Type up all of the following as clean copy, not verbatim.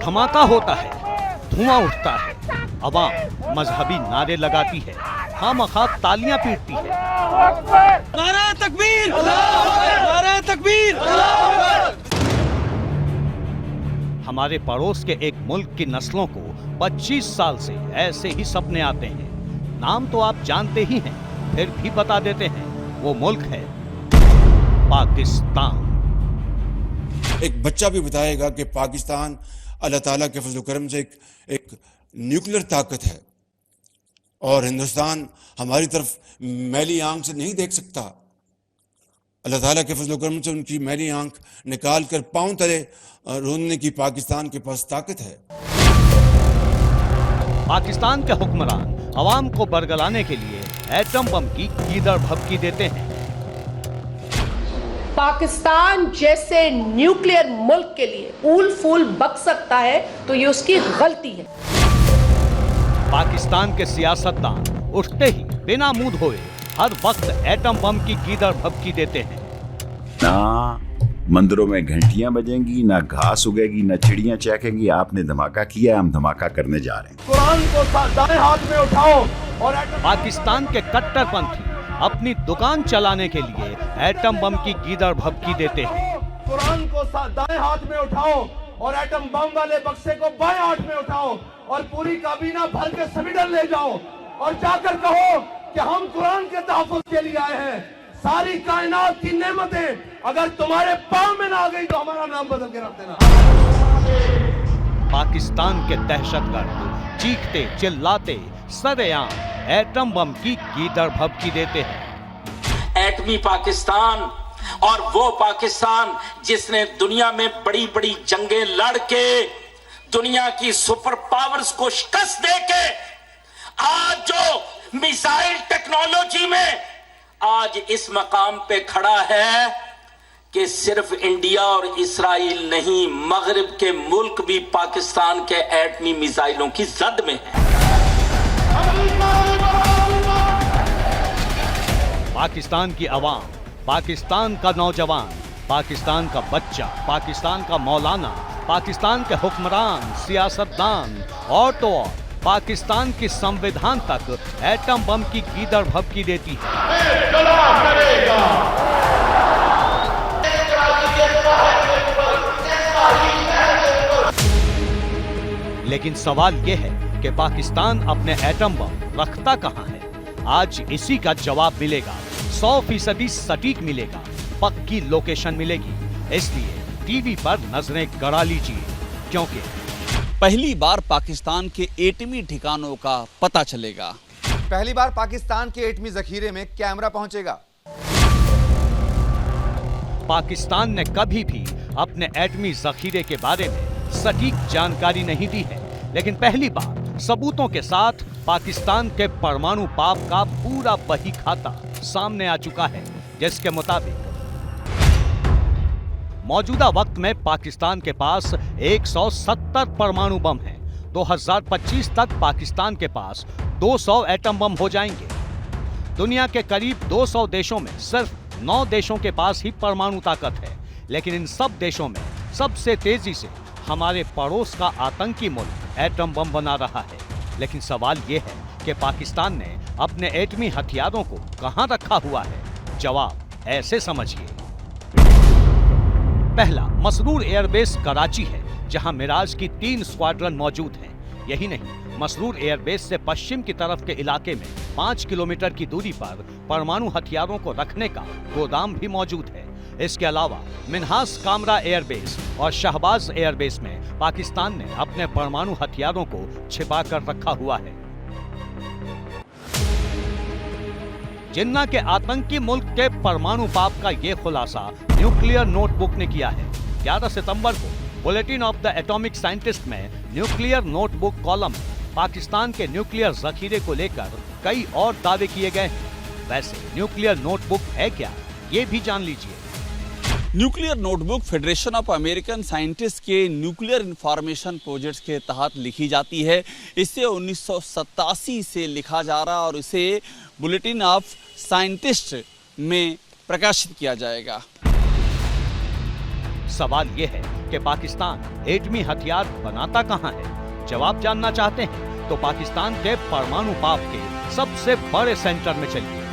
धमाका होता है, धुआं उठता है, अवाम मजहबी नारे लगाती है, खामखा तालियां पीटती है। नारे तकबीर! नारे तकबीर! हमारे पड़ोस के एक मुल्क की नस्लों को 25 साल से ऐसे ही सपने आते हैं। नाम तो आप जानते ही हैं, फिर भी बता देते हैं, वो मुल्क है पाकिस्तान। एक बच्चा भी बताएगा कि पाकिस्तान अल्लाह ताला के फजल करम से एक न्यूक्लियर ताकत है और हिंदुस्तान हमारी तरफ मैली आंख से नहीं देख सकता। अल्लाह ताला के फजल करम से उनकी मैली आंख निकाल कर पांव तले रोनने की पाकिस्तान के पास ताकत है। पाकिस्तान के हुक्मरान अवाम को बरगलाने के लिए एटम बम की कीदड़ भभकी देते हैं। पाकिस्तान जैसे न्यूक्लियर मुल्क के लिए फूल फूल बक सकता है तो ये उसकी गलती है। पाकिस्तान के सियासतदान उठते ही बिना मुंह धोए हर वक्त एटम बम की कीदड़ भभकी देते हैं। ना मंदिरों में घंटियां बजेंगी, ना घास उगेगी, ना चिड़ियां चहकेंगी। आपने धमाका किया, हम धमाका करने जा रहे हैं। कुरान को दाएं हाथ में उठाओ और पाकिस्तान के कट्टरपंथी अपनी दुकान चलाने के लिए एटम बम की कीदड़ भभकी देते हैं। कुरान को दाएं हाथ में उठाओ और एटम बम वाले बक्से को बाएं हाथ में उठाओ और पूरी काबीना भर के समीडर ले जाओ और जाकर कहो कि हम कुरान के तहफ़्फ़ुज़ के लिए आए हैं। सारी कायनात की नेमतें अगर तुम्हारे पांव में ना आ गई तो हमारा नाम बदल के रख देना। पाकिस्तान के दहशतगर्द चीखते चिल्लाते सरेआम एटम बम की कीदड़ भभकी देते हैं। एटमी पाकिस्तान और वो पाकिस्तान जिसने दुनिया में बड़ी बड़ी जंगें लड़ के दुनिया की सुपर पावर्स को शिकस्त देके आज जो मिसाइल टेक्नोलॉजी में आज इस मकाम पे खड़ा है कि सिर्फ इंडिया और इस्राइल नहीं, मगरिब के मुल्क भी पाकिस्तान के एटमी मिसाइलों की जद में है। पाकिस्तान की आवाम, पाकिस्तान का नौजवान, पाकिस्तान का बच्चा, पाकिस्तान का मौलाना, पाकिस्तान के हुक्मरान, सियासतदान और तो और पाकिस्तान की संविधान तक एटम बम की कीदड़ भभकी देती है। लेकिन सवाल यह है कि पाकिस्तान अपने एटम बम रखता कहां है? आज इसी का जवाब मिलेगा। 100% सटीक मिलेगा, पक्की लोकेशन मिलेगी। इसलिए टीवी पर नजरें गड़ा लीजिए, क्योंकि पहली बार पाकिस्तान के एटमी ठिकानों का पता चलेगा। पहली बार पाकिस्तान के एटमी जखीरे में कैमरा पहुंचेगा। पाकिस्तान ने कभी भी अपने एटमी जखीरे के बारे में सटीक जानकारी नहीं दी है, लेकिन पहली बार सबूतों के साथ पाकिस्तान के परमाणु पाप का पूरा बही खाता सामने आ चुका है, जिसके मुताबिक मौजूदा वक्त में पाकिस्तान के पास 170 परमाणु बम हैं। 2025 तक पाकिस्तान के पास 200 एटम बम हो जाएंगे। दुनिया के करीब 200 देशों में सिर्फ 9 देशों के पास ही परमाणु ताकत है, लेकिन इन सब देशों में सबसे तेजी से हमारे पड़ोस का आतंकी मुल्क एटम बम बना रहा है। लेकिन सवाल यह है कि पाकिस्तान ने अपने एटमी हथियारों को कहां रखा हुआ है? जवाब ऐसे समझिए। पहला मसरूर एयरबेस कराची है, जहां मिराज की 3 स्क्वाड्रन मौजूद हैं। यही नहीं, मसरूर एयरबेस से पश्चिम की तरफ के इलाके में 5 किलोमीटर की दूरी पर परमाणु हथियारों को रखने का गोदाम भी मौजूद है। इसके अलावा मिन्हास कामरा एयरबेस और शहबाज एयरबेस में पाकिस्तान ने अपने परमाणु हथियारों को छिपा कर रखा हुआ है। जिन्ना के आतंकी मुल्क के परमाणु पाप का ये खुलासा न्यूक्लियर नोटबुक ने किया है। 11 सितंबर को bulletin of the atomic scientist में न्यूक्लियर नोटबुक कॉलम में पाकिस्तान के न्यूक्लियर जखीरे को लेकर कई और दावे किए गए हैं। वैसे न्यूक्लियर नोटबुक है क्या, ये भी जान लीजिए। Nuclear notebook federation of American scientist के न्यूक्लियर इंफॉर्मेशन प्रोजेक्ट्स के तहत लिखी जाती है। इसे 1987 से लिखा जा रहा और इसे बुलेटिन ऑफ साइंटिस्ट में प्रकाशित किया जाएगा। सवाल यह है कि पाकिस्तान एटमी हथियार बनाता कहां है? जवाब जानना चाहते हैं तो पाकिस्तान के परमाणु पाप के सबसे बड़े सेंटर में चलिए।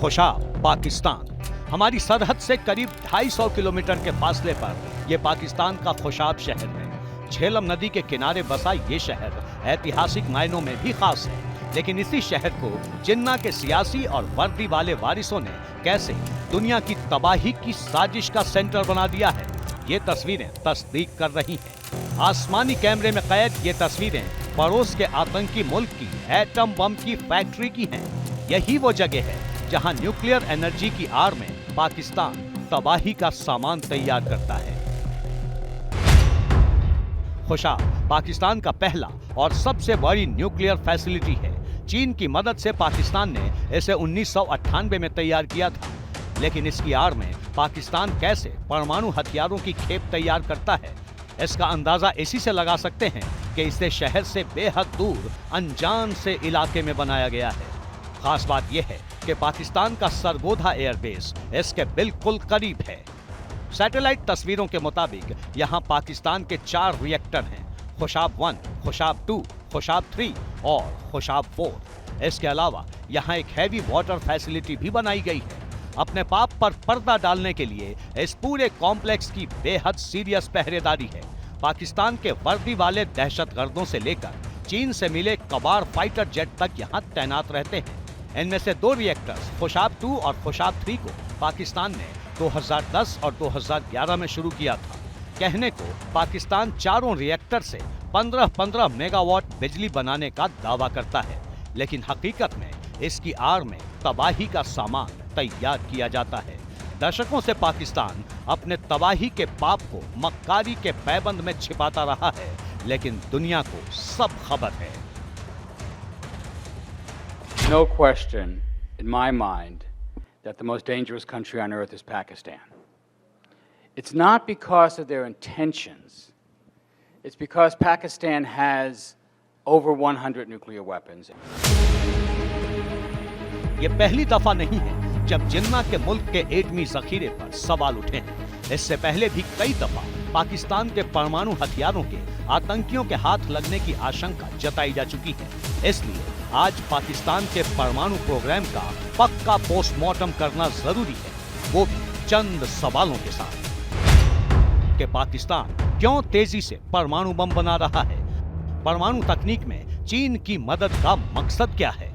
खुशाब, पाकिस्तान। हमारी सरहद से करीब 250 किलोमीटर के फासले पर यह पाकिस्तान का खुशाब शहर है। झेलम नदी के किनारे बसा ये शहर ऐतिहासिक मायनों में भी खास है, लेकिन इसी शहर को जिन्ना के सियासी और वर्दी वाले वारिसों ने कैसे दुनिया की तबाही की साजिश का सेंटर बना दिया है, ये तस्वीरें तस्दीक कर रही हैं। आसमानी कैमरे में कैद ये तस्वीरें पड़ोस के आतंकी मुल्क की एटम बम की फैक्ट्री की हैं। यही वो जगह है जहां न्यूक्लियर एनर्जी की आड़ में पाकिस्तान तबाही का सामान तैयार करता है। खुशाब पाकिस्तान का पहला और सबसे बड़ी न्यूक्लियर फैसिलिटी है। चीन की मदद से पाकिस्तान ने इसे 1998 में तैयार किया था, लेकिन इसकी आड़ में पाकिस्तान कैसे परमाणु हथियारों की खेप तैयार करता है, इसका अंदाजा इसी से लगा सकते हैं कि इसे शहर से बेहद दूर अनजान से इलाके में बनाया गया है। खास बात यह है कि पाकिस्तान का सरगोधा एयरबेस इसके बिल्कुल करीब है। सैटेलाइट तस्वीरों के मुताबिक यहाँ पाकिस्तान के 4 रिएक्टर हैं, खुशाब 1, खुशाब 2, खुशाब 3 और खुशाब 4। इसके अलावा यहाँ एक हैवी वाटर फैसिलिटी भी बनाई गई है। अपने पाप पर पर्दा डालने के लिए इस पूरे कॉम्प्लेक्स की बेहद सीरियस पहरेदारी है। पाकिस्तान के वर्दी वाले दहशतगर्दों से लेकर चीन से मिले कबाड़ फाइटर जेट तक यहाँ तैनात रहते हैं। इनमें से 2 रिएक्टर्स खुशाब 2 और खुशाब 3 को पाकिस्तान ने 2010 और 2011 में शुरू किया था। कहने को पाकिस्तान चारों रिएक्टर से 15-15 मेगावाट बिजली बनाने का दावा करता है, लेकिन हकीकत में इसकी आड़ में तबाही का सामान तैयार किया जाता है। दशकों से पाकिस्तान अपने तबाही के पाप को मक्कारी के पैबंद में छिपाता रहा है, लेकिन दुनिया को सब खबर है। No question in my mind that the most dangerous country on earth is Pakistan. It's not because of their intentions. It's because Pakistan has over 100 nuclear weapons. ये पहली दफा नहीं है जब जिन्ना के मुल्क के एटमी जखीरे पर सवाल उठे हैं। इससे पहले भी कई दफा पाकिस्तान के परमाणु हथियारों के आतंकियों के हाथ लगने की आशंका जताई जा चुकी है। इसलिए आज पाकिस्तान के परमाणु प्रोग्राम का पक्का पोस्टमार्टम करना जरूरी है, वो भी चंद सवालों के साथ कि पाकिस्तान क्यों तेजी से परमाणु बम बना रहा है, परमाणु तकनीक में चीन की मदद का मकसद क्या है,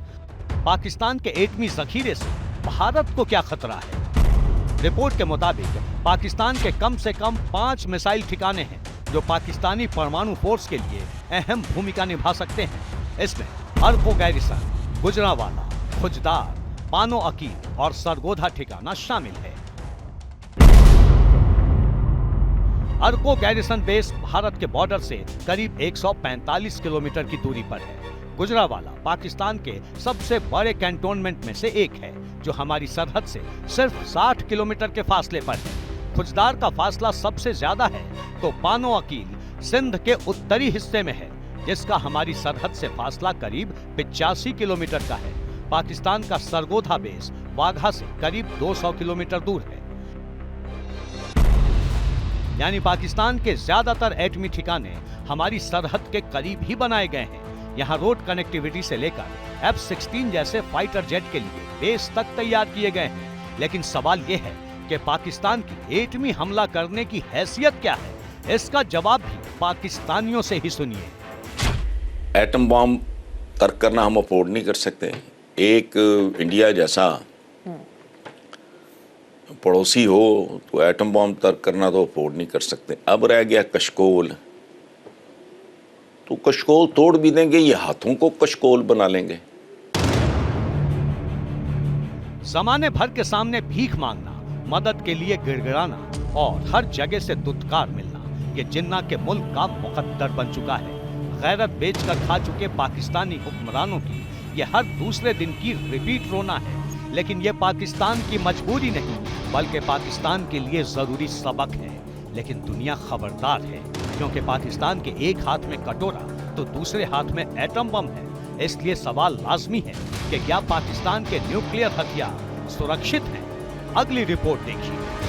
पाकिस्तान के एटमी जखीरे से भारत को क्या खतरा है। रिपोर्ट के मुताबिक पाकिस्तान के कम से कम 5 मिसाइल ठिकाने हैं जो पाकिस्तानी परमाणु फोर्स के लिए अहम भूमिका निभा सकते हैं। इसमें अर्को गैरिसन, गुजरावाला, खुजदार, पानो अकील और सरगोधा ठिकाना शामिल है। अर्को गैरिसन बेस भारत के बॉर्डर से करीब 145 किलोमीटर की दूरी पर है। गुजरावाला पाकिस्तान के सबसे बड़े कैंटोनमेंट में से एक है, जो हमारी सरहद से सिर्फ 60 किलोमीटर के फासले पर है। खुजदार का फासला सबसे ज्यादा है तो पानो अकील सिंध के उत्तरी हिस्से में है, जिसका हमारी सरहद से फासला करीब 85 किलोमीटर का है। पाकिस्तान का सरगोधा बेस वाघा से करीब 200 किलोमीटर दूर है। यानी पाकिस्तान के ज्यादातर एटमी ठिकाने हमारी सरहद के करीब ही बनाए गए हैं। यहाँ रोड कनेक्टिविटी से लेकर F-16 जैसे फाइटर जेट के लिए बेस तक तैयार किए गए हैं। लेकिन सवाल यह है कि पाकिस्तान की एटमी हमला करने की हैसियत क्या है, इसका जवाब भी पाकिस्तानियों से ही सुनिए। एटम बॉम्ब तर्क करना हम अफोर्ड नहीं कर सकते। एक इंडिया जैसा पड़ोसी हो तो एटम बॉम्ब तर्क करना तो अफोर्ड नहीं कर सकते। अब रह गया कशकोल, तो कशकोल तोड़ भी देंगे, ये हाथों को कशकोल बना लेंगे। जमाने भर के सामने भीख मांगना, मदद के लिए गिड़गिड़ाना और हर जगह से दुत्कार मिलना, ये जिन्ना के मुल्क का मुकद्दर बन चुका है। गैरत बेचकर खा चुके पाकिस्तानी हुक्मरानों की ये हर दूसरे दिन की रिपीट रोना है। लेकिन ये पाकिस्तान की मजबूरी नहीं, बल्कि पाकिस्तान के लिए जरूरी सबक है। लेकिन दुनिया खबरदार है, क्योंकि पाकिस्तान के एक हाथ में कटोरा तो दूसरे हाथ में एटम बम है। इसलिए सवाल लाजमी है कि क्या पाकिस्तान के न्यूक्लियर हथियार सुरक्षित हैं? अगली रिपोर्ट देखिए।